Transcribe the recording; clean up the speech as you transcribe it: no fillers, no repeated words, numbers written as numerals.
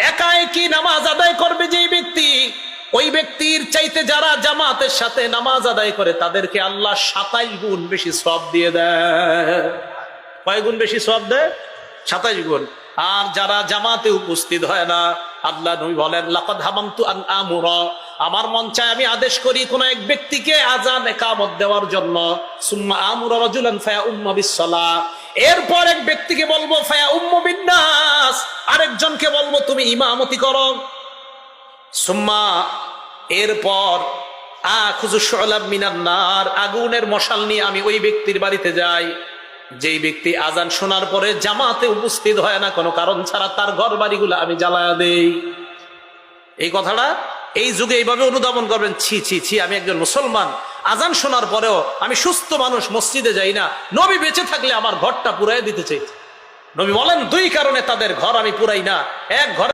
একাই কি নামাজ আদায় করবে যেই ব্যক্তি, ওই ব্যক্তির চাইতে যারা জামাতের সাথে নামাজ আদায় করে তাদেরকে আল্লাহ 27 গুণ বেশি সওয়াব দিয়ে দেয়। কয় গুণ বেশি সওয়াব দেয়? 27 গুণ। আর যারা জামাতে উপস্থিত হয় না, আল্লাহ নবী বলেন লাকাদ হামামতু আন আমুরা, আমার মন চায় আমি আদেশ করি কোন এক ব্যক্তিকে আযান ইকামত দেওয়ার জন্য, সুম্মা আমুরা রাজুলান ফায়া উম্মা বিসসালাহ, এরপর এক ব্যক্তিকে বলবো ফায়া উম্মু বিন্নাস, আরেকজনকে বলবো তুমি ইমামতি করো, সুম্মা এরপর আখুযু শুলাব মিনান নার, আগুনের মশাল নিয়ে আমি ওই ব্যক্তির বাড়িতে যাই যেই ব্যক্তি আজান শোনার পরে জামাতে উপস্থিত হয় না কোনো কারণ ছাড়া, তার ঘর বাড়িগুলো আমি জ্বালায়া দেই। এই কথাটা এই যুগে এইভাবে অনুধাবন করবেন, ছি ছি ছি, আমি একজন মুসলমান, আজান শোনার পরেও আমি সুস্থ মানুষ মসজিদে যাই না। নবী বেঁচে থাকলে আমার ঘরটা পুরাই দিতে চাইছে। নবী বলেন 2 কারণে তাদের ঘর আমি পুরাই না। এক, ঘর